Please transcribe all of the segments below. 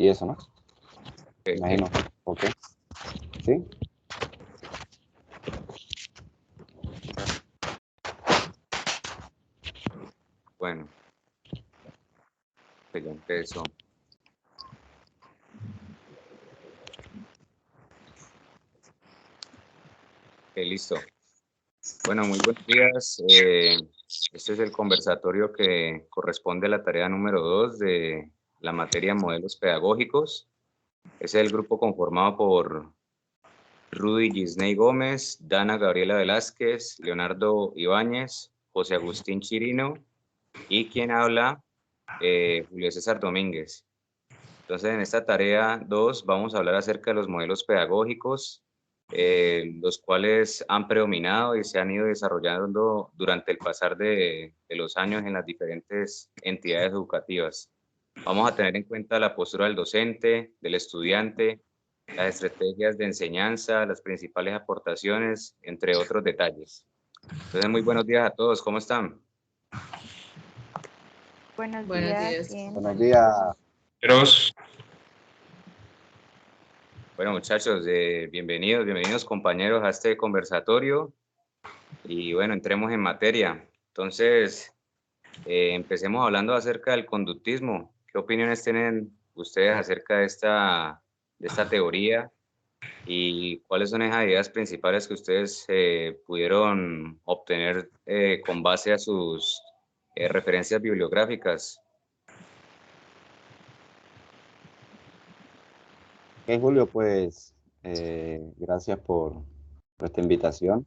y eso, ¿no? Ok. Imagino. Ok. ¿Sí? Bueno, pues ya empezó. Listo. Bueno, muy buenos días. Este es el conversatorio que corresponde a la tarea número 2 de la materia modelos pedagógicos. Es el grupo conformado por Rudy Gisney Gómez, Dana Gabriela Velázquez, Leonardo Ibáñez, José Agustín Chirino y quien habla, Julio César Domínguez. Entonces, en esta tarea 2 vamos a hablar acerca de los modelos pedagógicos, los cuales han predominado y se han ido desarrollando durante el pasar de los años en las diferentes entidades educativas. Vamos a tener en cuenta la postura del docente, del estudiante, las estrategias de enseñanza, las principales aportaciones, entre otros detalles. Entonces, muy buenos días a todos, ¿cómo están? Buenos Buenos días, días. bien. Buenos días. Bueno, muchachos, bienvenidos compañeros a este conversatorio y bueno, entremos en materia. Entonces, empecemos hablando acerca del conductismo. ¿Qué opiniones tienen ustedes acerca de esta teoría y cuáles son esas ideas principales que ustedes pudieron obtener con base a sus referencias bibliográficas? Ok, Julio, pues gracias por esta invitación.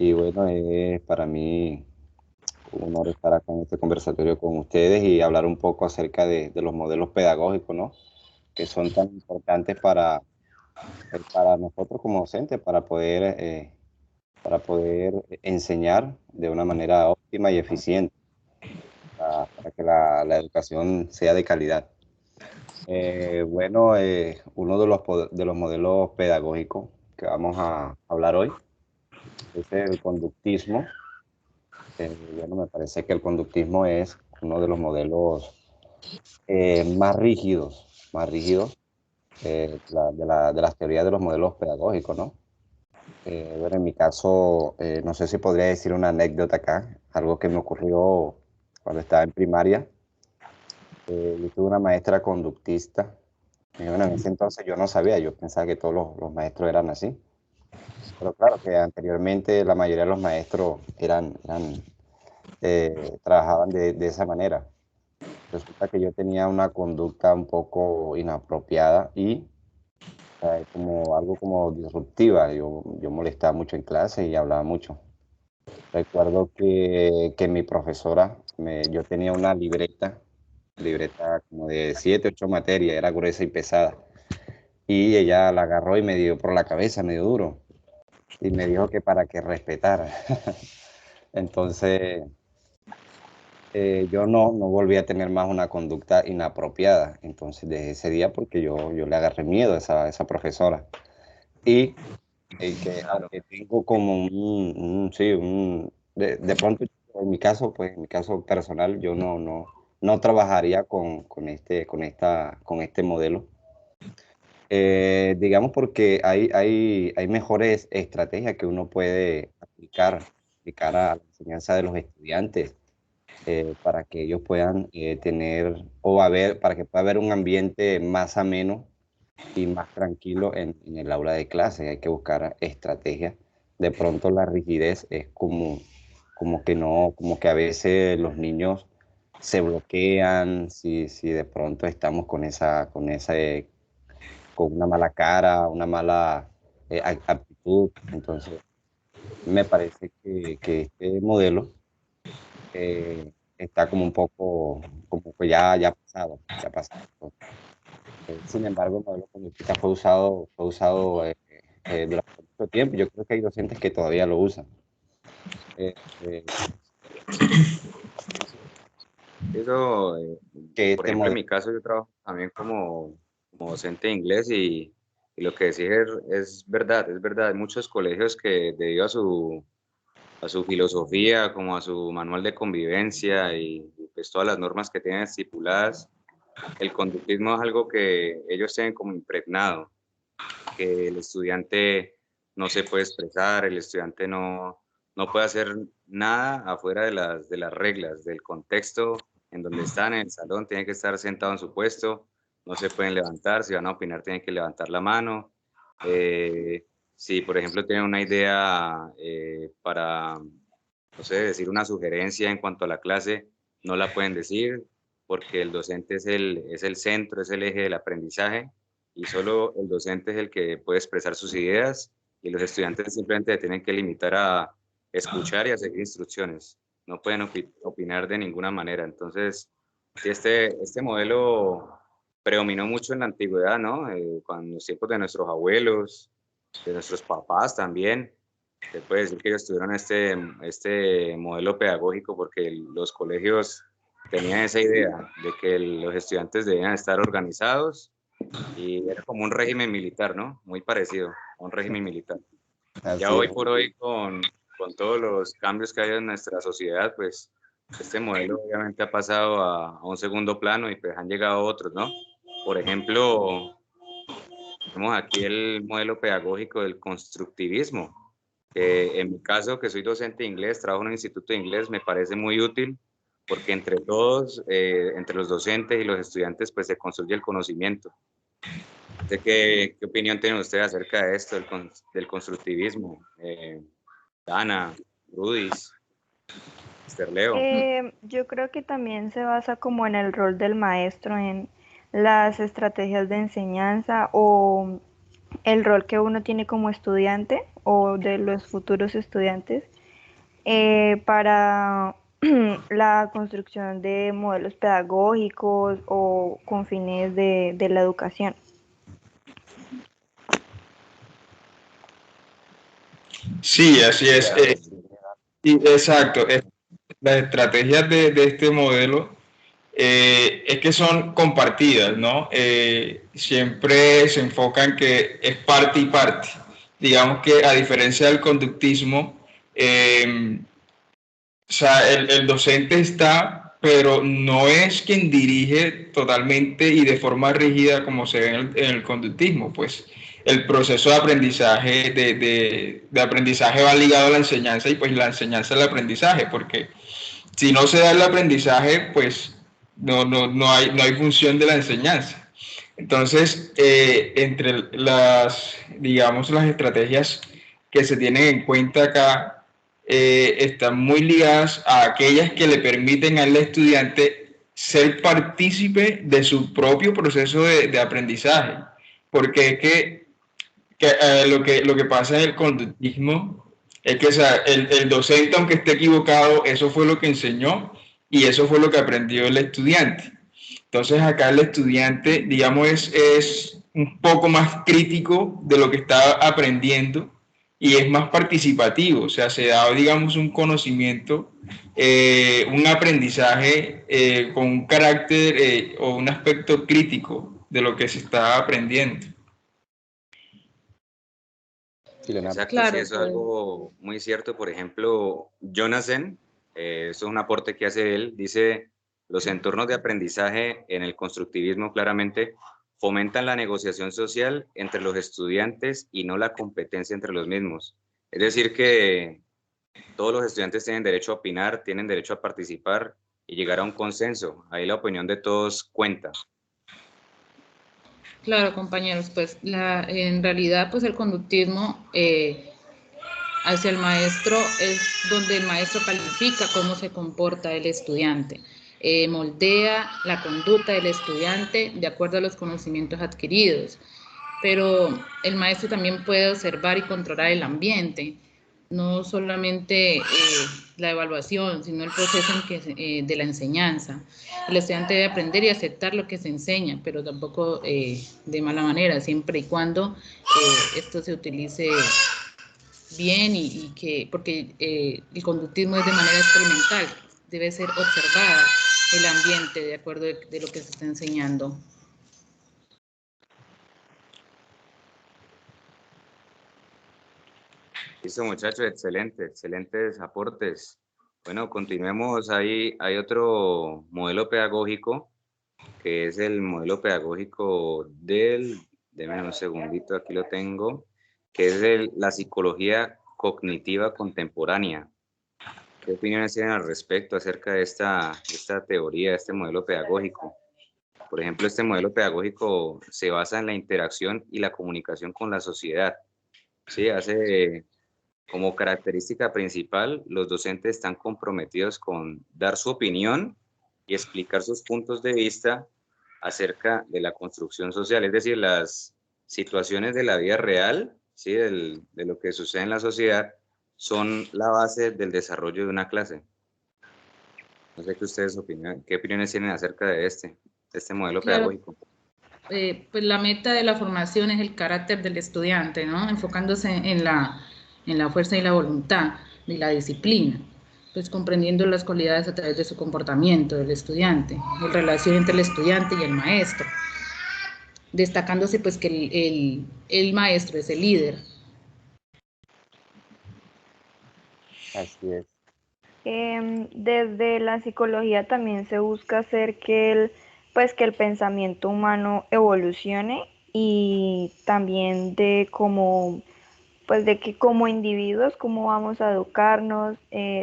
Y bueno, es para mí un honor estar acá en este conversatorio con ustedes y hablar un poco acerca de los modelos pedagógicos, ¿no? Que son tan importantes para nosotros como docentes, para poder enseñar de una manera óptima y eficiente, para que la educación sea de calidad. Bueno, uno de los modelos pedagógicos que vamos a hablar hoy es el conductismo. Bueno, me parece que el conductismo es uno de los modelos más rígidos de las teorías de los modelos pedagógicos, ¿no? Bueno, en mi caso, no sé si podría decir una anécdota acá, algo que me ocurrió cuando estaba en primaria. Yo tuve una maestra conductista. Y bueno, en ese entonces yo no sabía, yo pensaba que todos los maestros eran así. Pero claro, que anteriormente la mayoría de los maestros trabajaban de esa manera. Resulta que yo tenía una conducta un poco inapropiada y como algo como disruptiva. Yo molestaba mucho en clase y hablaba mucho. Recuerdo que mi profesora, yo tenía una libreta como de 7, 8 materias, era gruesa y pesada. Y ella la agarró y me dio por la cabeza, medio duro. Y me dijo que para que respetara. Entonces, yo no volví a tener más una conducta inapropiada. Entonces, desde ese día, porque yo le agarré miedo a esa profesora. Y que Claro. aunque tengo como sí, de pronto, pues en mi caso personal, yo no trabajaría con este modelo. Digamos porque hay mejores estrategias que uno puede aplicar a la enseñanza de los estudiantes, para que ellos puedan para que pueda haber un ambiente más ameno y más tranquilo en el aula de clase. Hay que buscar estrategias. De pronto la rigidez es como que no, como que a veces los niños se bloquean si de pronto estamos con una mala cara, una mala actitud. Entonces, me parece que este modelo está como un poco, como que ya pasado, ya pasado. Sin embargo, el modelo conductista fue usado durante mucho tiempo. Yo creo que hay docentes que todavía lo usan. Eh, eh, Eso, que por este ejemplo, en modelo, mi caso, yo trabajo también como docente de inglés y lo que decís es verdad, es verdad. Hay muchos colegios que debido a su filosofía, como a su manual de convivencia y pues todas las normas que tienen estipuladas, el conductismo es algo que ellos tienen como impregnado, que el estudiante no se puede expresar, el estudiante no puede hacer nada afuera de las reglas, del contexto en donde están en el salón, tienen que estar sentado en su puesto, no se pueden levantar, si van a opinar tienen que levantar la mano. Si, por ejemplo, tienen una idea para, no sé, decir una sugerencia en cuanto a la clase, no la pueden decir porque el docente es el centro, es el eje del aprendizaje y solo el docente es el que puede expresar sus ideas y los estudiantes simplemente tienen que limitar a escuchar y a seguir instrucciones. No pueden opinar de ninguna manera. Entonces, sí, este modelo predominó mucho en la antigüedad, ¿no? Cuando los tiempos de nuestros abuelos, de nuestros papás también. Se puede decir que ellos tuvieron este modelo pedagógico porque los colegios tenían esa idea de que los estudiantes debían estar organizados y era como un régimen militar, ¿no? Muy parecido a un régimen militar. Ya Así hoy es. por hoy, con todos los cambios que hay en nuestra sociedad, pues este modelo obviamente ha pasado a un segundo plano y pues han llegado otros, ¿no? Por ejemplo, tenemos aquí el modelo pedagógico del constructivismo, que en mi caso, que soy docente de inglés, trabajo en un instituto de inglés, me parece muy útil porque entre todos, entre los docentes y los estudiantes, pues se construye el conocimiento. ¿Qué opinión tienen ustedes acerca de esto, del constructivismo? Dana, Rudis, Mr. Leo. Yo creo que también se basa como en el rol del maestro, en las estrategias de enseñanza o el rol que uno tiene como estudiante o de los futuros estudiantes para la construcción de modelos pedagógicos o con fines de la educación. Sí, así es. Y exacto. Las estrategias de este modelo es que son compartidas, ¿no? Siempre se enfoca en que es parte y parte. Digamos que a diferencia del conductismo, o sea, el docente está, pero no es quien dirige totalmente y de forma rígida como se ve en el conductismo, pues el proceso de aprendizaje, de aprendizaje va ligado a la enseñanza y pues la enseñanza al aprendizaje, porque si no se da el aprendizaje, pues no hay función de la enseñanza. Entonces, entre digamos, las estrategias que se tienen en cuenta acá, están muy ligadas a aquellas que le permiten al estudiante ser partícipe de su propio proceso de aprendizaje. Porque es lo que pasa en el conductismo es que, o sea, el docente, aunque esté equivocado, eso fue lo que enseñó y eso fue lo que aprendió el estudiante. Entonces acá el estudiante, digamos, es un poco más crítico de lo que está aprendiendo y es más participativo, o sea, se da, digamos, un conocimiento, un aprendizaje con un carácter o un aspecto crítico de lo que se está aprendiendo. Sí, Leonardo. Exacto, sí, Claro, eso es pues algo muy cierto. Por ejemplo, Jonathan, eso es un aporte que hace él, dice, los entornos de aprendizaje en el constructivismo claramente fomentan la negociación social entre los estudiantes y no la competencia entre los mismos. Es decir, que todos los estudiantes tienen derecho a opinar, tienen derecho a participar y llegar a un consenso. Ahí la opinión de todos cuenta. claro, compañeros, pues en realidad pues el conductismo hacia el maestro es donde el maestro califica cómo se comporta el estudiante, moldea la conducta del estudiante de acuerdo a los conocimientos adquiridos, pero el maestro también puede observar y controlar el ambiente, no solamente la evaluación, sino el proceso de la enseñanza. El estudiante debe aprender y aceptar lo que se enseña, pero tampoco de mala manera, siempre y cuando esto se utilice bien y que, porque el conductismo es de manera experimental, debe ser observada el ambiente de acuerdo de lo que se está enseñando. Listo, muchachos, excelente, excelentes aportes. Bueno, continuemos ahí. Hay otro modelo pedagógico que es el modelo pedagógico déjame un segundito, aquí lo tengo, que es la psicología cognitiva contemporánea. ¿Qué opiniones tienen al respecto acerca de esta teoría, de este modelo pedagógico? Por ejemplo, este modelo pedagógico se basa en la interacción y la comunicación con la sociedad. Sí, hace como característica principal, los docentes están comprometidos con dar su opinión y explicar sus puntos de vista acerca de la construcción social, es decir, las situaciones de la vida real, ¿sí? De lo que sucede en la sociedad, son la base del desarrollo de una clase. No sé qué ustedes opinan, qué opiniones tienen acerca de este modelo Claro, pedagógico. pues la meta de la formación es el carácter del estudiante, ¿no? Enfocándose en la fuerza y la voluntad y la disciplina, pues comprendiendo las cualidades a través de su comportamiento del estudiante, la relación entre el estudiante y el maestro, destacándose pues que el maestro es el líder. Así es. Desde la psicología también se busca hacer que el pensamiento humano evolucione y también de que como individuos, cómo vamos a educarnos,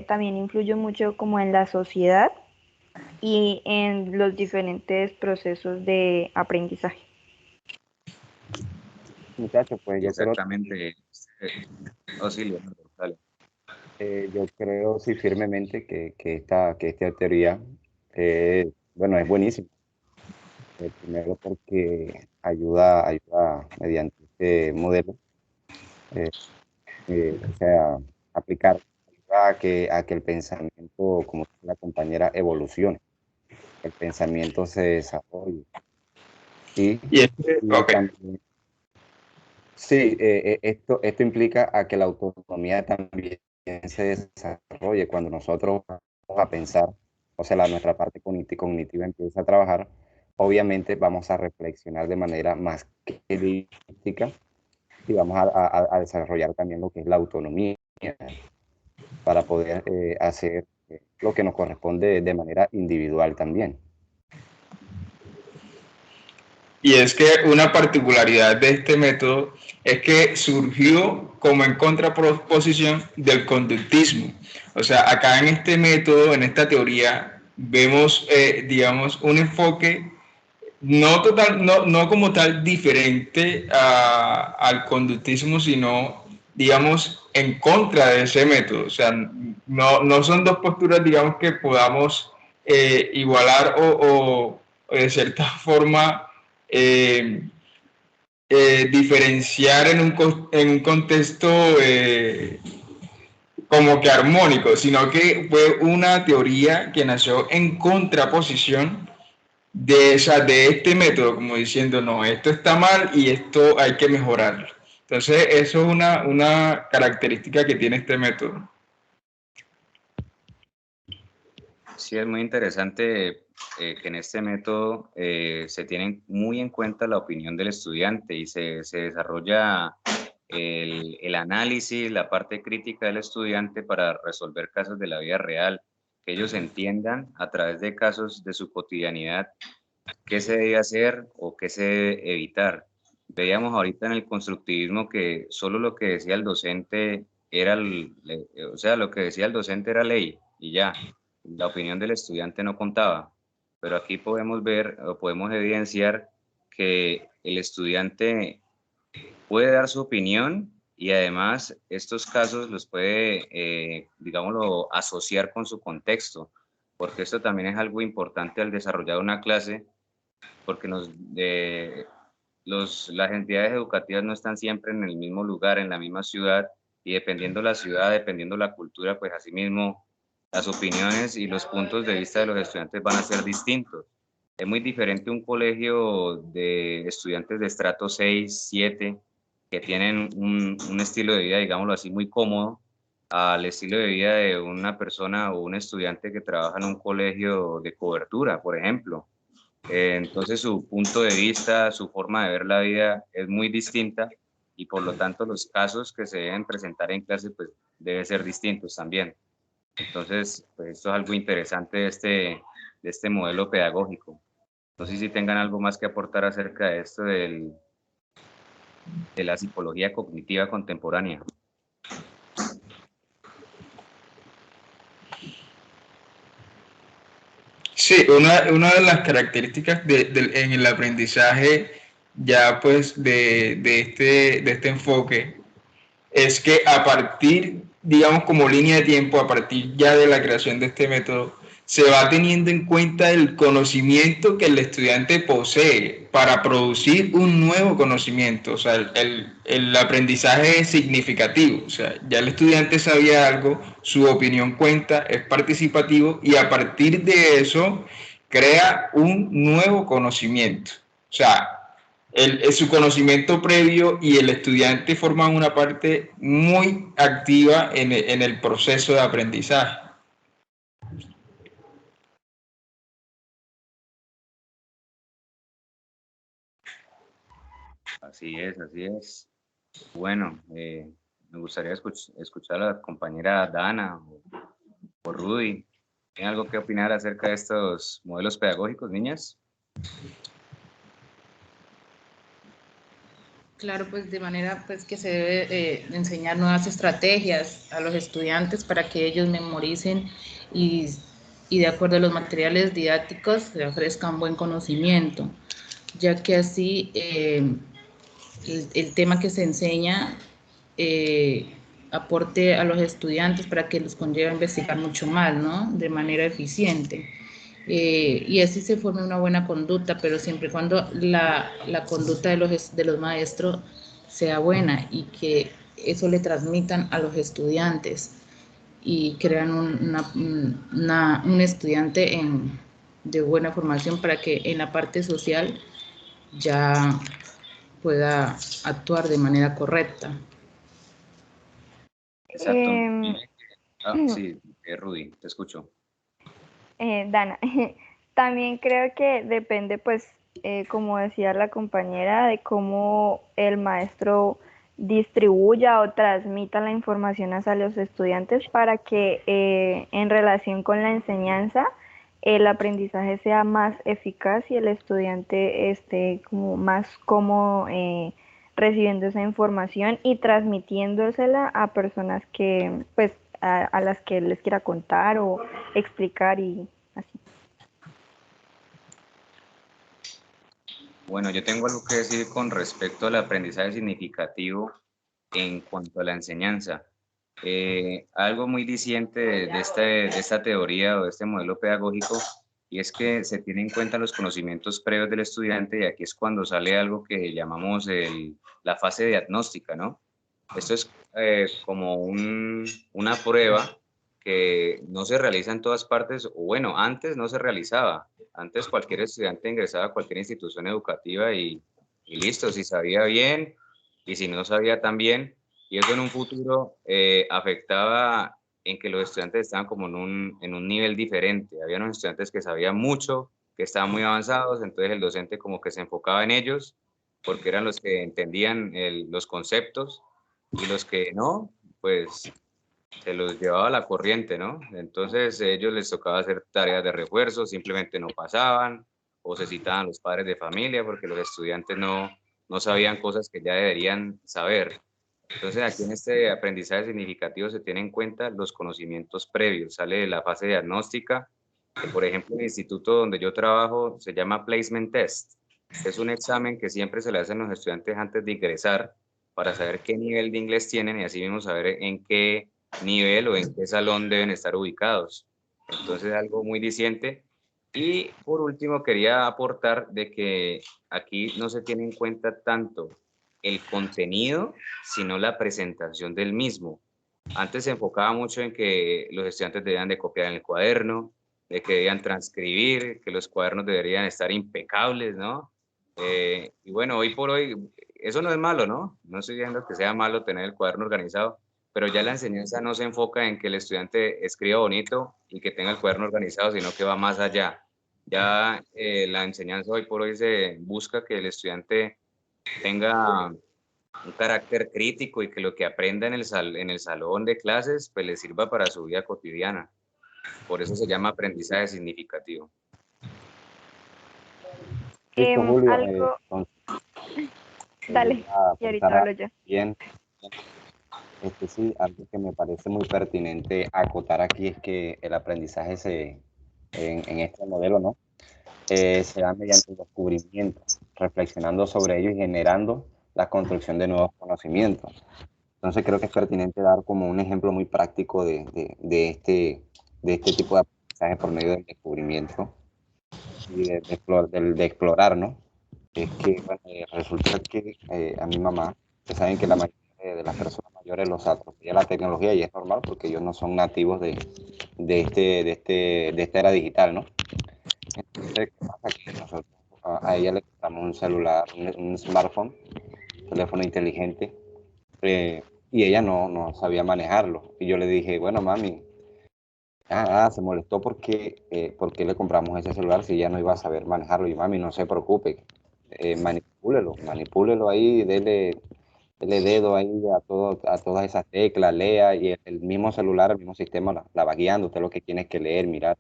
también influye mucho como en la sociedad y en los diferentes procesos de aprendizaje. Muchachos, pues Exactamente. Sí, Leonardo, dale. yo creo sí firmemente que esta teoría, bueno, es buenísima. Primero porque ayuda mediante este modelo, eh, o sea, aplicar ayuda a que el pensamiento, como dice la compañera, evolucione, el pensamiento se desarrolle. Y, Y y ok. también, sí, esto implica a que la autonomía también se desarrolle cuando nosotros vamos a pensar, o sea, nuestra parte cognitiva empieza a trabajar. Obviamente vamos a reflexionar de manera más crítica y vamos a desarrollar también lo que es la autonomía para poder hacer lo que nos corresponde de manera individual también. Y es que una particularidad de este método es que surgió como en contraposición del conductismo. O sea, acá en este método, en esta teoría, vemos, digamos, un enfoque no como tal diferente al conductismo, sino, digamos, en contra de ese método. O sea, no son dos posturas, digamos, que podamos igualar o de cierta forma eh, diferenciar en un contexto como que armónico, sino que fue una teoría que nació en contraposición de este método, como diciendo, no, esto está mal y esto hay que mejorarlo. Entonces, eso es una característica que tiene este método. Sí, es muy interesante que en este método se tiene muy en cuenta la opinión del estudiante y se desarrolla el análisis, la parte crítica del estudiante para resolver casos de la vida real, que ellos entiendan a través de casos de su cotidianidad qué se debe hacer o qué se debe evitar. Veíamos ahorita en el constructivismo que solo lo que decía el docente o sea, lo que decía el docente era ley y ya, la opinión del estudiante no contaba. Pero aquí podemos ver o podemos evidenciar que el estudiante puede dar su opinión y además estos casos los puede, digámoslo, asociar con su contexto, porque esto también es algo importante al desarrollar una clase porque las entidades educativas no están siempre en el mismo lugar, en la misma ciudad, y dependiendo la ciudad, dependiendo la cultura, pues asimismo las opiniones y los puntos de vista de los estudiantes van a ser distintos. Es muy diferente un colegio de estudiantes de estrato 6, 7, que tienen un estilo de vida, digámoslo así, muy cómodo, al estilo de vida de una persona o un estudiante que trabaja en un colegio de cobertura, por ejemplo. Entonces su punto de vista, su forma de ver la vida es muy distinta y por lo tanto los casos que se deben presentar en clase pues deben ser distintos también. Entonces, pues esto es algo interesante de este modelo pedagógico. No sé si tengan algo más que aportar acerca de esto de la psicología cognitiva contemporánea. Sí, una de las características en el aprendizaje ya pues de este enfoque es que a partir, digamos como línea de tiempo, a partir ya de la creación de este método, se va teniendo en cuenta el conocimiento que el estudiante posee para producir un nuevo conocimiento. O sea, el aprendizaje es significativo. O sea, ya el estudiante sabía algo, su opinión cuenta, es participativo y a partir de eso crea un nuevo conocimiento. O sea, su conocimiento previo y el estudiante forman una parte muy activa en el proceso de aprendizaje. Así es, así es. Bueno, me gustaría escuchar a la compañera Dana o Rudy. ¿Tienen algo que opinar acerca de estos modelos pedagógicos, niñas? Claro, pues de manera pues que se debe enseñar nuevas estrategias a los estudiantes para que ellos memoricen y, y de acuerdo a los materiales didácticos se ofrezcan buen conocimiento, ya que así el tema que se enseña aporte a los estudiantes para que los conlleve a investigar mucho más, ¿no? De manera eficiente. Y así se forma una buena conducta, pero siempre y cuando la conducta de los maestros sea buena y que eso le transmitan a los estudiantes y crean un estudiante de buena formación para que en la parte social ya pueda actuar de manera correcta. Exacto. Em, Sí, Rudy, te escucho. Dana, también creo que depende, pues, como decía la compañera, de cómo el maestro distribuya o transmita la información hacia los estudiantes para que en relación con la enseñanza el aprendizaje sea más eficaz y el estudiante esté como más cómodo recibiendo esa información y transmitiéndosela a personas que, pues, a las que les quiera contar o explicar y así. Bueno, yo tengo algo que decir con respecto al aprendizaje significativo en cuanto a la enseñanza. Algo muy diciente de esta teoría o de este modelo pedagógico, y es que se tienen en cuenta los conocimientos previos del estudiante, y aquí es cuando sale algo que llamamos la fase diagnóstica, ¿no? Esto es como una prueba que no se realiza en todas partes, o bueno, antes no se realizaba. Antes cualquier estudiante ingresaba a cualquier institución educativa y listo, si sabía bien y si no sabía tan bien. Y eso en un futuro afectaba en que los estudiantes estaban como en un nivel diferente. Había unos estudiantes que sabían mucho, que estaban muy avanzados, entonces el docente como que se enfocaba en ellos porque eran los que entendían los conceptos, y los que no, pues se los llevaba la corriente, ¿no? Entonces a ellos les tocaba hacer tareas de refuerzo, simplemente no pasaban, o se citaban los padres de familia porque los estudiantes no sabían cosas que ya deberían saber. Entonces aquí en este aprendizaje significativo se tienen en cuenta los conocimientos previos, sale de la fase diagnóstica, que por ejemplo en el instituto donde yo trabajo se llama Placement Test. Es un examen que siempre se le hacen a los estudiantes antes de ingresar para saber qué nivel de inglés tienen y así mismo saber en qué nivel o en qué salón deben estar ubicados. Entonces algo muy diciente. Y por último quería aportar de que aquí no se tiene en cuenta tanto el contenido, sino la presentación del mismo. Antes se enfocaba mucho en que los estudiantes debían de copiar en el cuaderno, de que debían transcribir, que los cuadernos deberían estar impecables, ¿no? Y bueno, hoy por hoy, eso no es malo, ¿no? No estoy diciendo que sea malo tener el cuaderno organizado, pero ya la enseñanza no se enfoca en que el estudiante escriba bonito y que tenga el cuaderno organizado, sino que va más allá. Ya la enseñanza hoy por hoy se busca que el estudiante tenga un carácter crítico y que lo que aprenda en en el salón de clases pues le sirva para su vida cotidiana. Por eso se llama aprendizaje significativo. Listo, Julio. Algo, Voy dale, a y ahorita aportar hablo yo. bien. Sí, algo que me parece muy pertinente acotar aquí es que el aprendizaje en este modelo, ¿no? Se da mediante el descubrimiento, reflexionando sobre ello y generando la construcción de nuevos conocimientos. Entonces creo que es pertinente dar como un ejemplo muy práctico de este tipo de aprendizaje por medio del descubrimiento y de explorar, ¿no? Es que bueno, resulta que a mi mamá, ustedes saben que la mayoría de las personas mayores los atropella la tecnología y es normal porque ellos no son nativos de esta era digital, ¿no? Entonces, ¿qué pasa? Que nosotros a ella le compramos un celular, un smartphone, un teléfono inteligente, eh, y ella no sabía manejarlo. Y yo le dije, bueno, mami, se molestó porque le compramos ese celular si ella no iba a saber manejarlo. Y mami, no se preocupe, manipúlelo ahí, dele dedo ahí a todas esas teclas, lea, y el mismo celular, el mismo sistema la va guiando, usted lo que tiene es que leer, mirar.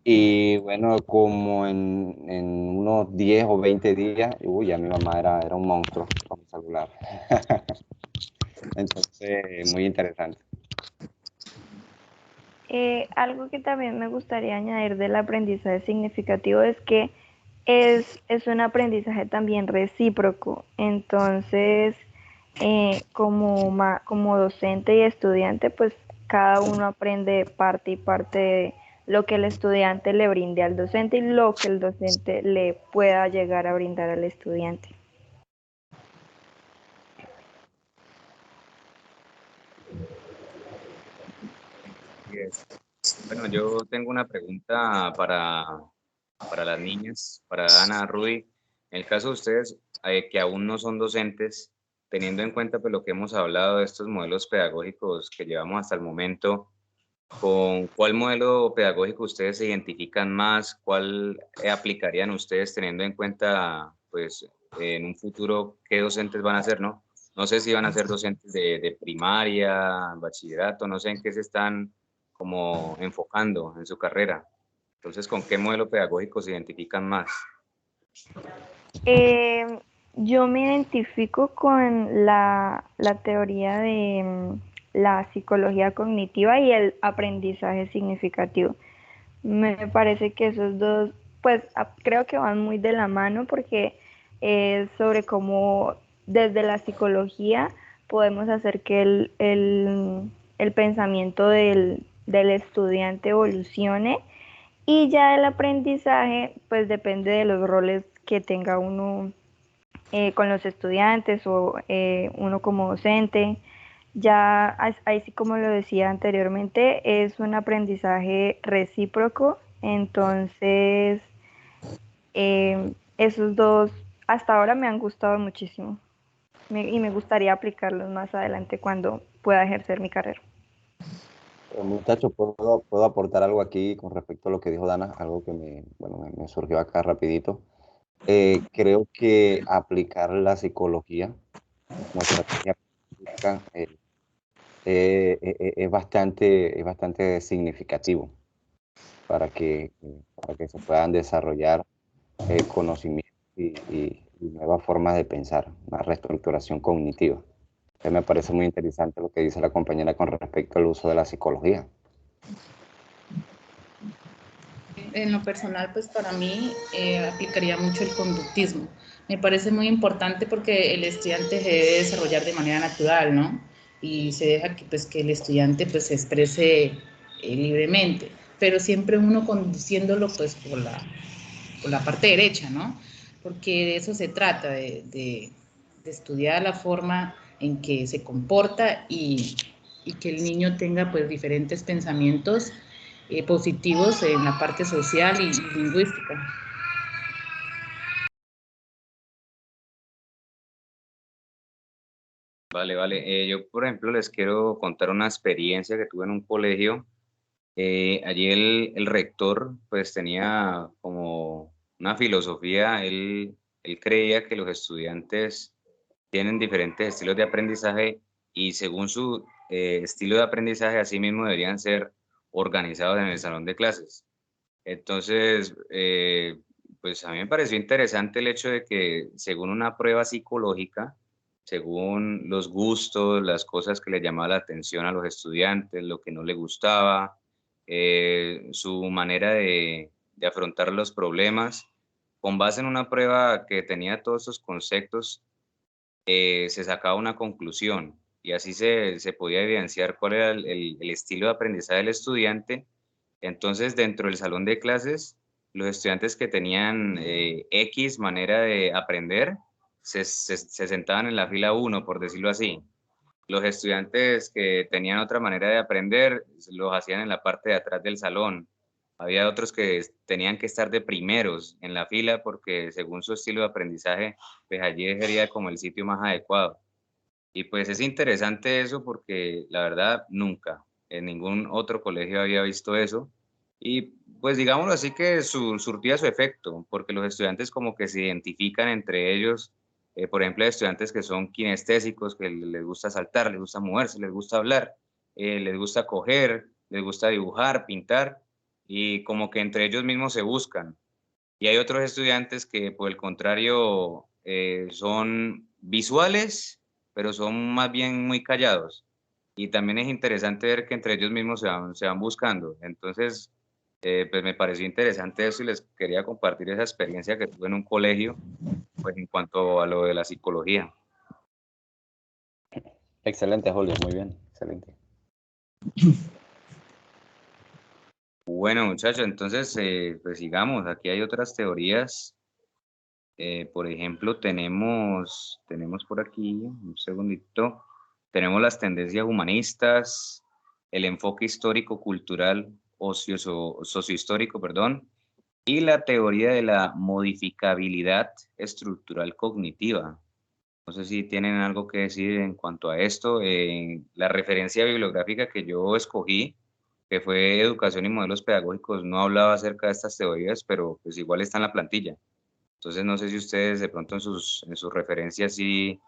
Y bueno, como en unos 10 o 20 días, uy, ya mi mamá era un monstruo con el celular. Entonces, muy interesante. Algo que también me gustaría añadir del aprendizaje significativo es que es un aprendizaje también recíproco. Entonces, como docente y estudiante, pues cada uno aprende parte y parte de lo que el estudiante le brinde al docente y lo que el docente le pueda llegar a brindar al estudiante. Yes. Bueno, yo tengo una pregunta para las niñas, para Ana, Rudy. En el caso de ustedes, que aún no son docentes, teniendo en cuenta pues, lo que hemos hablado de estos modelos pedagógicos que llevamos hasta el momento, ¿con cuál modelo pedagógico ustedes se identifican más? ¿Cuál aplicarían ustedes teniendo en cuenta, pues, en un futuro qué docentes van a ser, no? No sé si van a ser docentes de primaria, bachillerato, no sé en qué se están como enfocando en su carrera. Entonces, ¿con qué modelo pedagógico se identifican más? Eh, yo me identifico con la teoría de la psicología cognitiva y el aprendizaje significativo. Me parece que esos dos, pues creo que van muy de la mano porque es sobre cómo desde la psicología podemos hacer que el pensamiento del estudiante evolucione y ya el aprendizaje, pues depende de los roles que tenga uno con los estudiantes o uno como docente. Ya, ahí sí como lo decía anteriormente, es un aprendizaje recíproco, entonces esos dos hasta ahora me han gustado muchísimo y me gustaría aplicarlos más adelante cuando pueda ejercer mi carrera. Muchachos, ¿puedo aportar algo aquí con respecto a lo que dijo Dana? Algo que me surgió acá rapidito. Creo que aplicar la psicología como estrategia política, es bastante significativo para que se puedan desarrollar conocimientos y nuevas formas de pensar, una reestructuración cognitiva. Entonces, me parece muy interesante lo que dice la compañera con respecto al uso de la psicología. En lo personal, pues para mí aplicaría mucho el conductismo. Me parece muy importante porque el estudiante se debe desarrollar de manera natural, ¿no? Y se deja que, pues, que el estudiante pues, se exprese libremente, pero siempre uno conduciéndolo pues por la parte derecha, ¿no? Porque de eso se trata, de estudiar la forma en que se comporta y que el niño tenga pues diferentes pensamientos positivos en la parte social y lingüística. Vale, vale. Yo, por ejemplo, les quiero contar una experiencia que tuve en un colegio. Allí el rector pues tenía como una filosofía, él creía que los estudiantes tienen diferentes estilos de aprendizaje y según su estilo de aprendizaje, así mismo deberían ser organizados en el salón de clases. Entonces, pues a mí me pareció interesante el hecho de que según una prueba psicológica, según los gustos, las cosas que le llamaba la atención a los estudiantes, lo que no le gustaba, su manera de afrontar los problemas, con base en una prueba que tenía todos esos conceptos, se sacaba una conclusión y así se podía evidenciar cuál era el estilo de aprendizaje del estudiante. Entonces, dentro del salón de clases, los estudiantes que tenían X manera de aprender se sentaban en la fila 1, por decirlo así. Los estudiantes que tenían otra manera de aprender los hacían en la parte de atrás del salón. Había otros que tenían que estar de primeros en la fila porque según su estilo de aprendizaje, pues allí sería como el sitio más adecuado. Y pues es interesante eso porque la verdad nunca en ningún otro colegio había visto eso. Y pues digámoslo así que surtía su efecto, porque los estudiantes como que se identifican entre ellos. Por ejemplo, hay estudiantes que son kinestésicos, que les gusta saltar, les gusta moverse, les gusta hablar, les gusta coger, les gusta dibujar, pintar, y como que entre ellos mismos se buscan. Y hay otros estudiantes que, por el contrario, son visuales, pero son más bien muy callados. Y también es interesante ver que entre ellos mismos se van buscando. Entonces, pues me pareció interesante eso y les quería compartir esa experiencia que tuve en un colegio, pues en cuanto a lo de la psicología. Excelente, Julio, muy bien, excelente. Bueno, muchachos, entonces, pues sigamos. Aquí hay otras teorías. Por ejemplo, tenemos por aquí, un segundito, tenemos las tendencias humanistas, el enfoque histórico-cultural, sociohistórico, perdón, y la teoría de la modificabilidad estructural cognitiva. No sé si tienen algo que decir en cuanto a esto. La referencia bibliográfica que yo escogí, que fue Educación y Modelos Pedagógicos, no hablaba acerca de estas teorías, pero pues igual está en la plantilla. Entonces, no sé si ustedes de pronto en sus referencias sí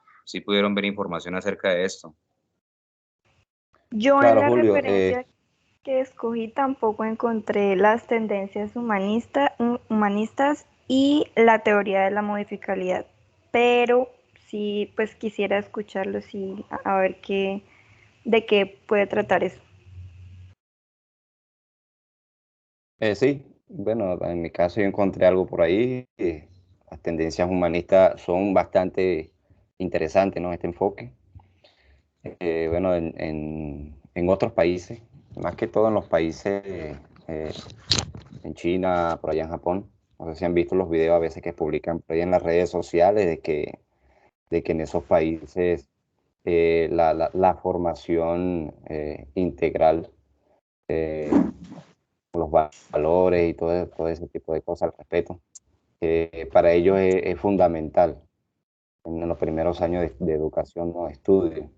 pudieron ver información acerca de esto. Yo en Claro, la Julio, referencia que escogí tampoco encontré las tendencias humanistas y la teoría de la modificabilidad, pero sí, pues quisiera escucharlos y a ver de qué puede tratar eso. sí, bueno, en mi caso yo encontré algo por ahí. Las tendencias humanistas son bastante interesantes, ¿no? Este enfoque. Bueno, en otros países, más que todo en los países, en China, por allá en Japón, no sé si han visto los videos a veces que publican por ahí en las redes sociales de que en esos países la formación integral, eh, los valores y todo ese tipo de cosas, el respeto, para ellos es fundamental en los primeros años de educación o estudio.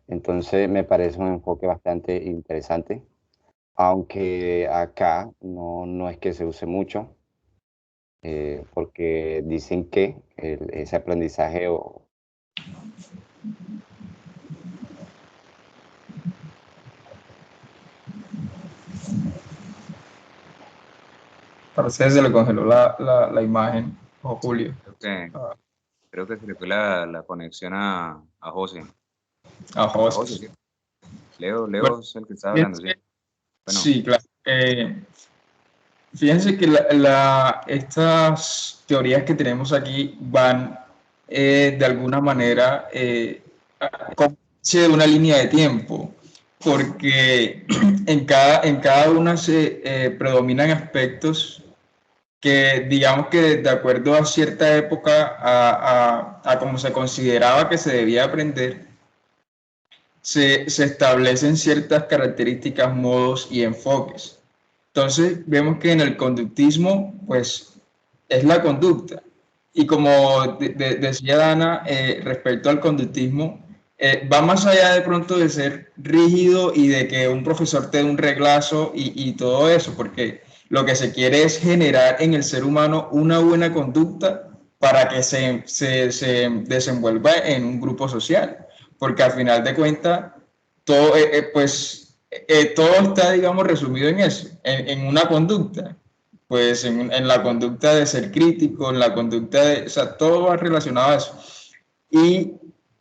Entonces me parece un enfoque bastante interesante, aunque acá no es que se use mucho, porque dicen que ese aprendizaje Parece que se le congeló la imagen, o Julio. Creo que se le fue la conexión a José. A José. ¿Sí? Leo Bueno, es el que está hablando, ¿sí? Bueno. Sí, claro. Fíjense que estas teorías que tenemos aquí van de alguna manera de una línea de tiempo, porque en cada una se predominan aspectos que digamos que de acuerdo a cierta época, a cómo se consideraba que se debía aprender, se establecen ciertas características, modos y enfoques. Entonces vemos que en el conductismo, pues, es la conducta. Y como decía Dana, respecto al conductismo, va más allá de pronto de ser rígido y de que un profesor te dé un reglazo y todo eso, porque lo que se quiere es generar en el ser humano una buena conducta para que se desenvuelva en un grupo social. Porque al final de cuentas, todo, todo está, digamos, resumido en eso, en una conducta. pues en la conducta de ser crítico, en la conducta de, o sea, todo va relacionado a eso. Y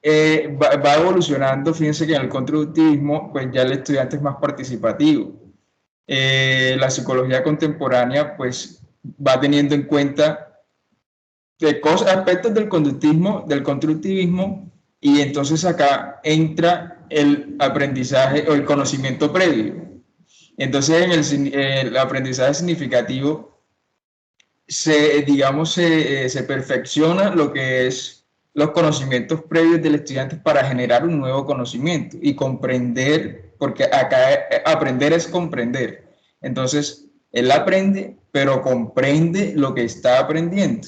va evolucionando, fíjense que en el constructivismo, pues ya el estudiante es más participativo. La psicología contemporánea, pues va teniendo en cuenta de cosas, aspectos del constructivismo, y entonces acá entra el aprendizaje o el conocimiento previo. Entonces, en el aprendizaje significativo se perfecciona lo que es los conocimientos previos del estudiante para generar un nuevo conocimiento y comprender, porque acá aprender es comprender. Entonces, él aprende, pero comprende lo que está aprendiendo.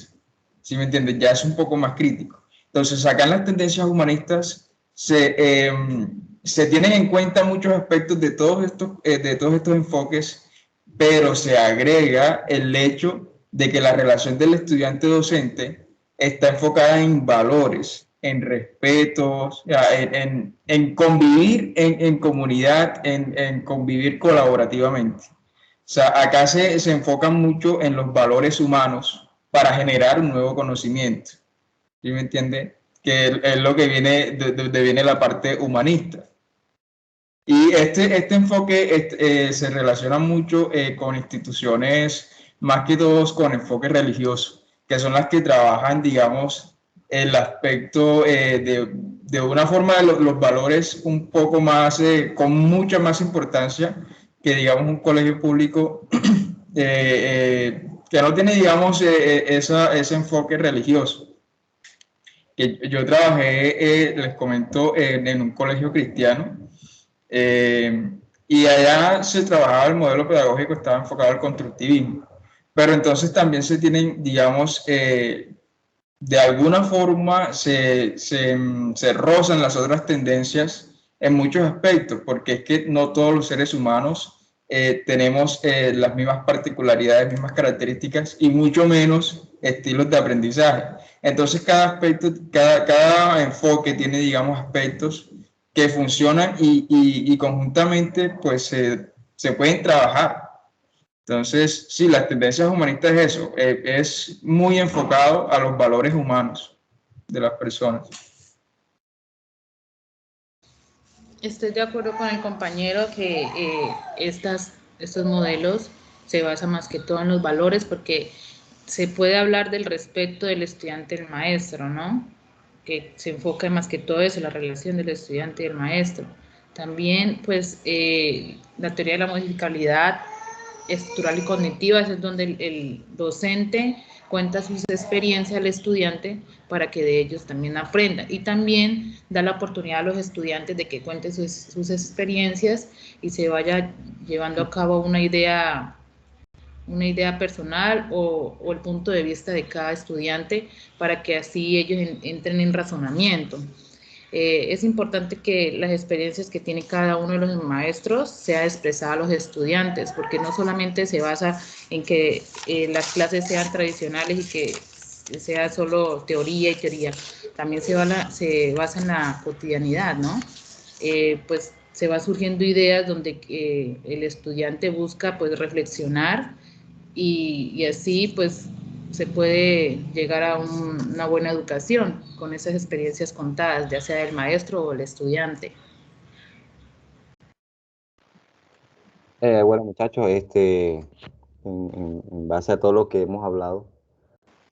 ¿Sí me entiendes? Ya es un poco más crítico. Entonces, acá en las tendencias humanistas se tienen en cuenta muchos aspectos de todos estos enfoques, pero se agrega el hecho de que la relación del estudiante docente está enfocada en valores, en respeto, en convivir en comunidad, en convivir colaborativamente. O sea, acá se enfoca mucho en los valores humanos para generar un nuevo conocimiento. ¿Sí me entiende? Que es lo que viene, de donde viene la parte humanista. Y este enfoque se relaciona mucho con instituciones, más que todos con enfoque religioso, que son las que trabajan, digamos, el aspecto de una forma de los valores un poco más, con mucha más importancia que, digamos, un colegio público que no tiene, digamos, ese enfoque religioso. Yo trabajé, les comento, en un colegio cristiano, eh, y allá se trabajaba el modelo pedagógico, estaba enfocado al constructivismo. Pero entonces también se tienen, digamos, de alguna forma se rozan las otras tendencias en muchos aspectos, porque es que no todos los seres humanos tenemos las mismas particularidades, mismas características y mucho menos estilos de aprendizaje. Entonces cada aspecto, cada enfoque tiene, digamos, aspectos que funcionan y conjuntamente pues se pueden trabajar. Entonces, sí, las tendencias humanistas es eso, es muy enfocado a los valores humanos de las personas. Estoy de acuerdo con el compañero que estos modelos se basan más que todo en los valores, porque se puede hablar del respeto del estudiante al maestro, ¿no? Que se enfoca más que todo eso, la relación del estudiante y el maestro. También, pues, la teoría de la musicalidad estructural y cognitiva, es donde el docente cuenta sus experiencias al estudiante para que de ellos también aprenda, y también da la oportunidad a los estudiantes de que cuenten sus experiencias y se vaya llevando a cabo una idea personal o el punto de vista de cada estudiante para que así ellos entren en razonamiento. Es importante que las experiencias que tiene cada uno de los maestros sea expresada a los estudiantes, porque no solamente se basa en que las clases sean tradicionales y que sea solo teoría y teoría, también se basa en la cotidianidad, ¿no? Pues se va surgiendo ideas donde el estudiante busca pues reflexionar y así pues se puede llegar a una buena educación con esas experiencias contadas, ya sea del maestro o el estudiante. Bueno, muchachos, en base a todo lo que hemos hablado,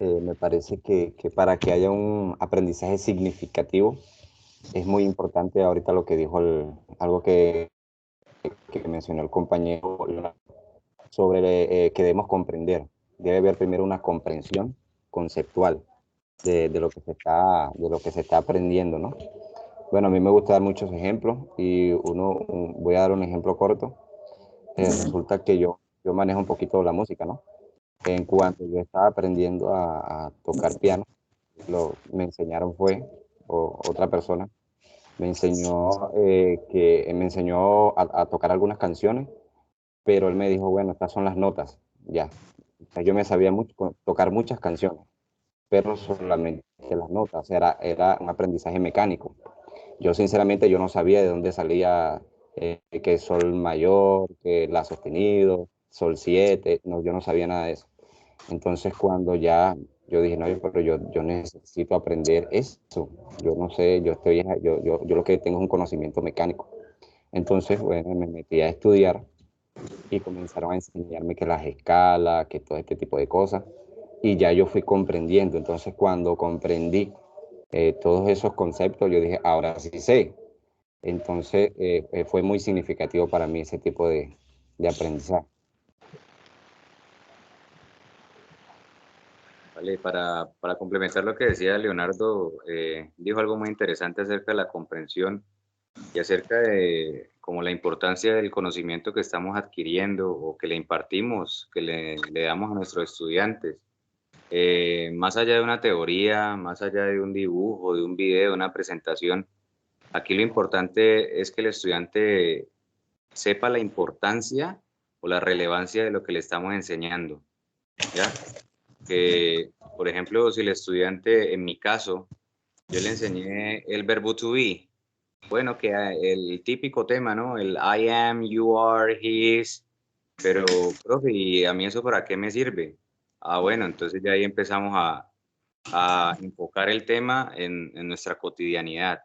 me parece que para que haya un aprendizaje significativo, es muy importante ahorita lo que dijo, algo que mencionó el compañero, sobre que debemos comprender. Debe haber primero una comprensión conceptual de lo que se está aprendiendo, ¿no? Bueno, a mí me gusta dar muchos ejemplos y voy a dar un ejemplo corto. Resulta que yo manejo un poquito la música, ¿no? En cuanto yo estaba aprendiendo a tocar piano, me enseñaron otra persona, me enseñó a tocar algunas canciones, pero él me dijo, bueno, estas son las notas, ya. O sea, yo me sabía tocar muchas canciones, pero solamente las notas, era un aprendizaje mecánico. Yo sinceramente yo no sabía de dónde salía que sol mayor, que la sostenido, Sol 7, no, yo no sabía nada de eso. Entonces cuando ya yo dije, no, pero yo necesito aprender eso, yo no sé, yo lo que tengo es un conocimiento mecánico. Entonces, bueno, me metí a estudiar y comenzaron a enseñarme que las escalas, que todo este tipo de cosas, y ya yo fui comprendiendo. Entonces cuando comprendí todos esos conceptos, yo dije, ahora sí sé. Entonces fue muy significativo para mí ese tipo de aprendizaje. Vale, para complementar lo que decía Leonardo, dijo algo muy interesante acerca de la comprensión y acerca de como la importancia del conocimiento que estamos adquiriendo o que le impartimos, que le damos a nuestros estudiantes. Más allá de una teoría, más allá de un dibujo, de un video, de una presentación, aquí lo importante es que el estudiante sepa la importancia o la relevancia de lo que le estamos enseñando, ¿ya? Que, por ejemplo, si el estudiante, en mi caso, yo le enseñé el verbo to be, bueno, que el típico tema, ¿no? El I am, you are, he is, pero, profe, ¿y a mí eso para qué me sirve? Ah, bueno, entonces ya ahí empezamos a enfocar el tema en nuestra cotidianidad.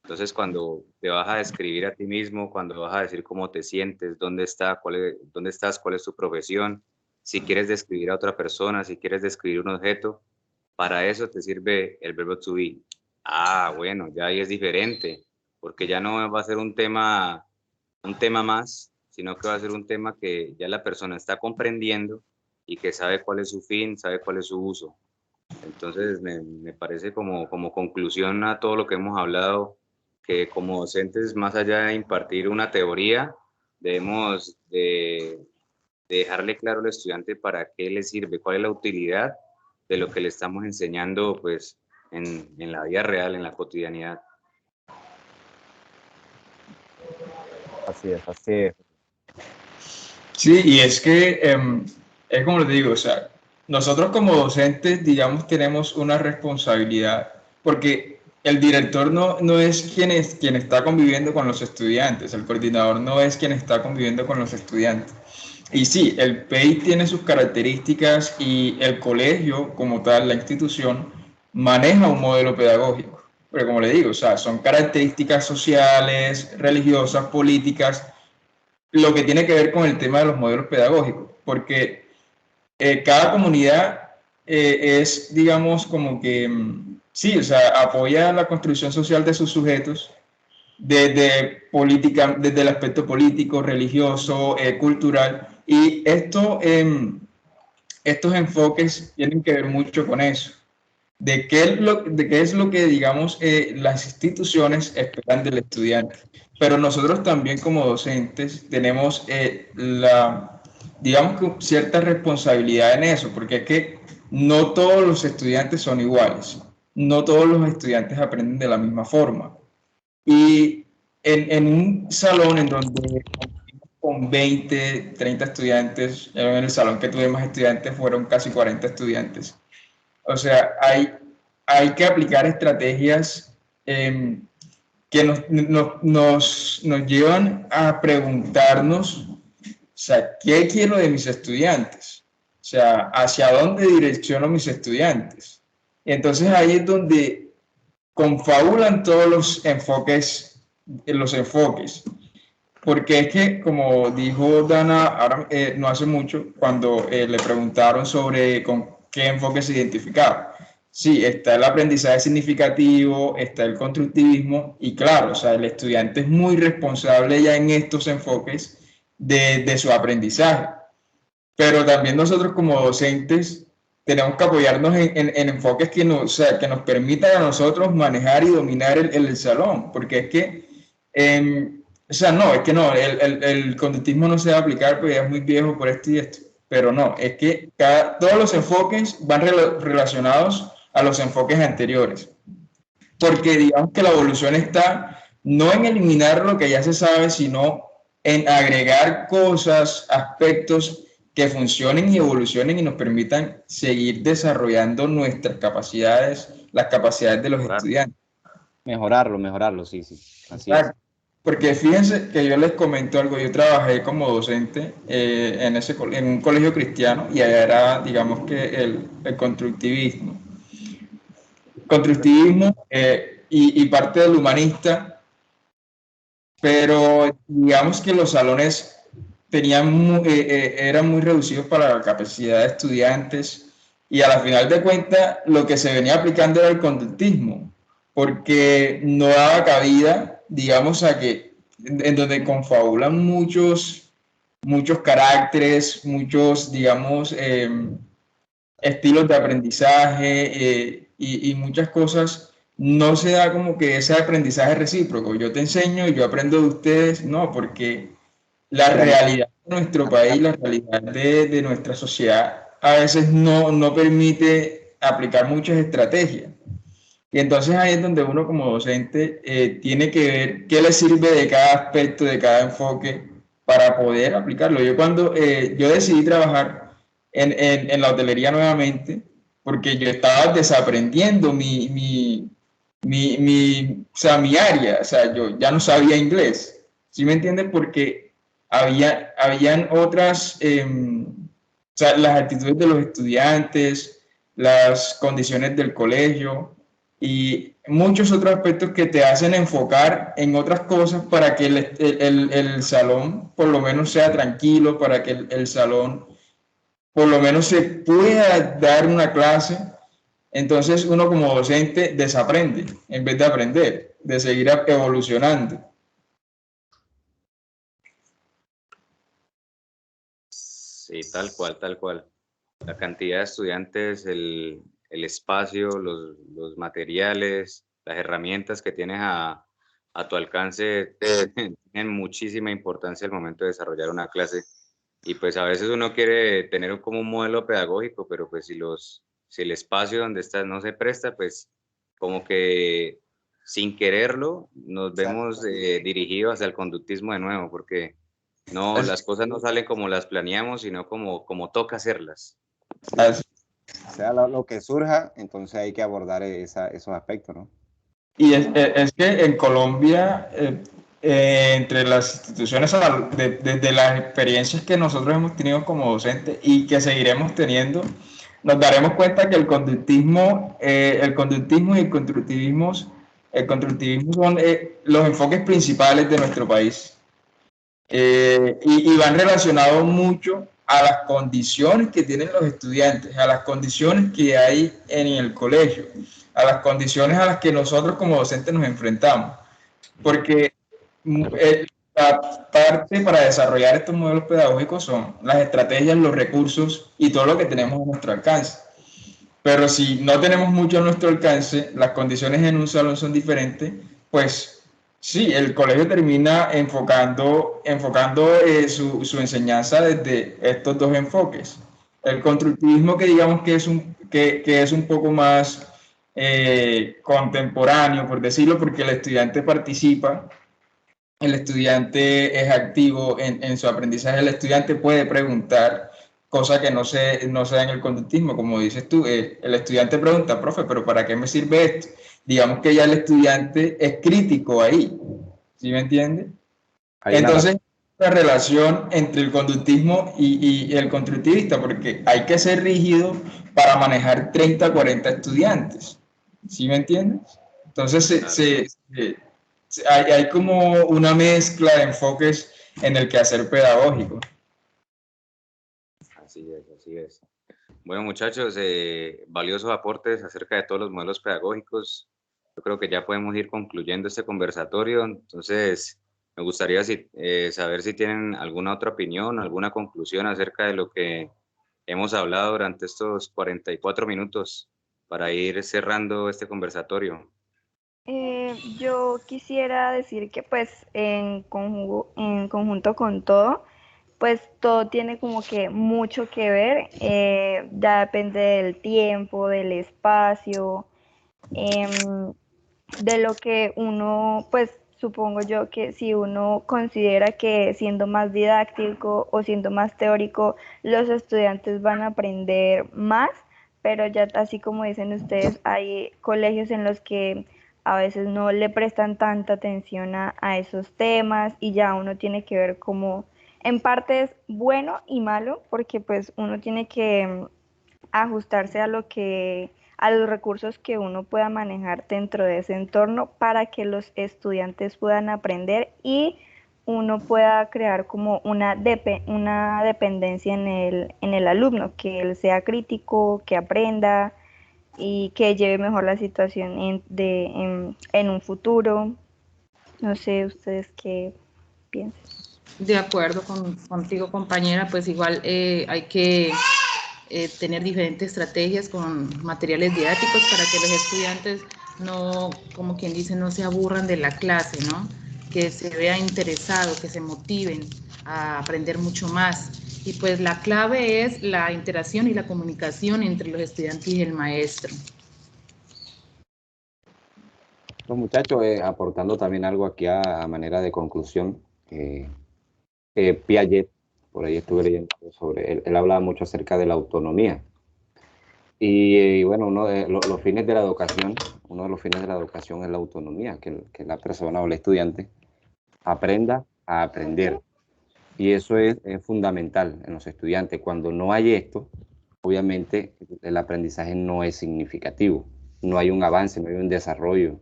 Entonces, cuando te vas a describir a ti mismo, cuando vas a decir cómo te sientes, dónde estás, cuál es tu profesión, si quieres describir a otra persona, si quieres describir un objeto, para eso te sirve el verbo to be. Ah, bueno, ya ahí es diferente, porque ya no va a ser un tema más, sino que va a ser un tema que ya la persona está comprendiendo y que sabe cuál es su fin, sabe cuál es su uso. Entonces, me parece como conclusión a todo lo que hemos hablado, que como docentes, más allá de impartir una teoría, debemos de dejarle claro al estudiante para qué le sirve, cuál es la utilidad de lo que le estamos enseñando pues, en la vida real, en la cotidianidad. Así es, así es. Sí, y es que es como les digo, o sea, nosotros como docentes, digamos, tenemos una responsabilidad, porque el director no es quien está conviviendo con los estudiantes, el coordinador no es quien está conviviendo con los estudiantes. Y sí, el PEI tiene sus características y el colegio, como tal, la institución, maneja un modelo pedagógico. Pero como le digo, o sea, son características sociales, religiosas, políticas, lo que tiene que ver con el tema de los modelos pedagógicos, porque cada comunidad es, digamos, como que, sí, o sea, apoya la construcción social de sus sujetos desde política, desde el aspecto político, religioso, cultural, y estos enfoques tienen que ver mucho con eso, de qué es lo que, digamos, las instituciones esperan del estudiante. Pero nosotros también como docentes tenemos digamos que cierta responsabilidad en eso, porque es que no todos los estudiantes son iguales, no todos los estudiantes aprenden de la misma forma. Y en un salón en donde con 20, 30 estudiantes, en el salón que tuve más estudiantes fueron casi 40 estudiantes. O sea, hay que aplicar estrategias que nos llevan a preguntarnos, o sea, ¿qué quiero de mis estudiantes? O sea, ¿hacia dónde direcciono mis estudiantes? Y entonces ahí es donde confabulan todos los enfoques. Porque es que, como dijo Dana ahora, no hace mucho, cuando le preguntaron sobre con qué enfoque se identificaba. Sí, está el aprendizaje significativo, está el constructivismo, y claro, o sea, el estudiante es muy responsable ya en estos enfoques de su aprendizaje. Pero también nosotros como docentes tenemos que apoyarnos en enfoques o sea, que nos permitan a nosotros manejar y dominar el salón, porque es que o sea, no, es que no, el conductismo no se va a aplicar porque es muy viejo por esto y esto, pero no, es que todos los enfoques van relacionados a los enfoques anteriores, porque digamos que la evolución está no en eliminar lo que ya se sabe, sino en agregar cosas, aspectos que funcionen y evolucionen y nos permitan seguir desarrollando nuestras capacidades, las capacidades de los estudiantes. Mejorarlo, sí, sí, así es. porque fíjense que yo les comento algo, yo trabajé como docente en un colegio cristiano y allá era, digamos que el constructivismo. Constructivismo y parte del humanista, pero digamos que los salones eran muy reducidos para la capacidad de estudiantes y a la final de cuentas lo que se venía aplicando era el conductismo, porque no daba cabida, digamos, a que en donde confabulan muchos caracteres, muchos, digamos, estilos de aprendizaje y muchas cosas, no se da como que ese aprendizaje recíproco. Yo te enseño y yo aprendo de ustedes, no, porque la realidad de nuestro país, la realidad de nuestra sociedad, a veces no permite aplicar muchas estrategias. Y entonces ahí es donde uno como docente tiene que ver qué le sirve de cada aspecto, de cada enfoque para poder aplicarlo. Yo cuando yo decidí trabajar en la hotelería nuevamente, porque yo estaba desaprendiendo o sea, mi área, o sea, yo ya no sabía inglés, ¿sí me entienden? Porque habían otras, o sea, las actitudes de los estudiantes, las condiciones del colegio y muchos otros aspectos que te hacen enfocar en otras cosas para que el salón por lo menos sea tranquilo, para que el salón por lo menos se pueda dar una clase. Entonces uno como docente desaprende en vez de aprender, de seguir evolucionando. Sí, tal cual, tal cual. La cantidad de estudiantes, el espacio, los materiales, las herramientas que tienes a tu alcance tienen muchísima importancia al momento de desarrollar una clase. Y pues a veces uno quiere tener como un modelo pedagógico, pero pues si el espacio donde estás no se presta, pues como que sin quererlo nos vemos dirigidos hacia el conductismo de nuevo, porque no, las cosas no salen como las planeamos, sino como toca hacerlas. Así. O sea, lo que surja, entonces hay que abordar esos aspectos, ¿no? Y es que en Colombia, entre las instituciones, desde las experiencias que nosotros hemos tenido como docentes y que seguiremos teniendo, nos daremos cuenta que el conductismo y el constructivismo son los enfoques principales de nuestro país. Y van relacionados mucho a las condiciones que tienen los estudiantes, a las condiciones que hay en el colegio, a las condiciones a las que nosotros como docentes nos enfrentamos. Porque la parte para desarrollar estos modelos pedagógicos son las estrategias, los recursos y todo lo que tenemos a nuestro alcance. Pero si no tenemos mucho a nuestro alcance, las condiciones en un salón son diferentes, pues sí, el colegio termina enfocando su enseñanza desde estos dos enfoques. El constructivismo que digamos que es un poco más contemporáneo, por decirlo, porque el estudiante participa, el estudiante es activo en su aprendizaje, el estudiante puede preguntar, cosa que no se da en el conductismo, como dices tú, el estudiante pregunta, profe, pero ¿para qué me sirve esto? Digamos que ya el estudiante es crítico ahí, ¿sí me entiende? Entonces, la relación entre el conductismo y el constructivista, porque hay que ser rígido para manejar 30, 40 estudiantes, ¿sí me entiendes? Entonces, hay como una mezcla de enfoques en el quehacer pedagógico. Así es, así es. Bueno, muchachos, valiosos aportes acerca de todos los modelos pedagógicos. Yo creo que ya podemos ir concluyendo este conversatorio. Entonces, me gustaría saber si tienen alguna otra opinión, alguna conclusión acerca de lo que hemos hablado durante estos 44 minutos para ir cerrando este conversatorio. Yo quisiera decir que pues en conjunto con todo, pues todo tiene como que mucho que ver, ya depende del tiempo, del espacio, de lo que uno, pues supongo yo que si uno considera que siendo más didáctico o siendo más teórico, los estudiantes van a aprender más, pero ya así como dicen ustedes, hay colegios en los que a veces no le prestan tanta atención a esos temas y ya uno tiene que ver como en parte es bueno y malo porque pues uno tiene que ajustarse a los recursos que uno pueda manejar dentro de ese entorno para que los estudiantes puedan aprender y uno pueda crear como una dependencia en el alumno, que él sea crítico, que aprenda y que lleve mejor la situación en un futuro. No sé ustedes qué piensan. De acuerdo contigo, compañera, pues igual hay que tener diferentes estrategias con materiales didácticos para que los estudiantes no, como quien dice, no se aburran de la clase, ¿no? Que se vean interesados, que se motiven a aprender mucho más. Y pues la clave es la interacción y la comunicación entre los estudiantes y el maestro. Los muchachos, aportando también algo aquí a manera de conclusión, Piaget, por ahí estuve leyendo sobre él hablaba mucho acerca de la autonomía. Y bueno, uno de los fines de la educación, uno de los fines de la educación es la autonomía, que la persona o el estudiante aprenda a aprender. Y eso es fundamental en los estudiantes. Cuando no hay esto, obviamente el aprendizaje no es significativo, no hay un avance, no hay un desarrollo.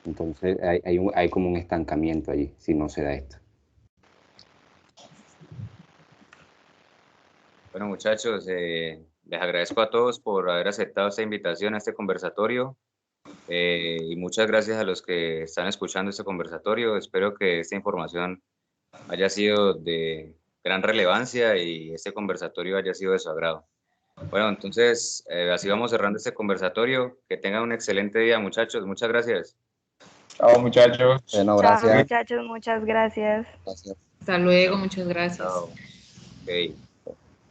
Entonces hay como un estancamiento allí si no se da esto. Bueno, muchachos, les agradezco a todos por haber aceptado esta invitación a este conversatorio y muchas gracias a los que están escuchando este conversatorio. Espero que esta información haya sido de gran relevancia y este conversatorio haya sido de su agrado. Bueno, entonces, así vamos cerrando este conversatorio. Que tengan un excelente día, muchachos. Muchas gracias. Chao, muchachos. Bueno, Chao, gracias. muchachos, muchas gracias. Gracias. Hasta luego, muchas gracias. Chao. Okay.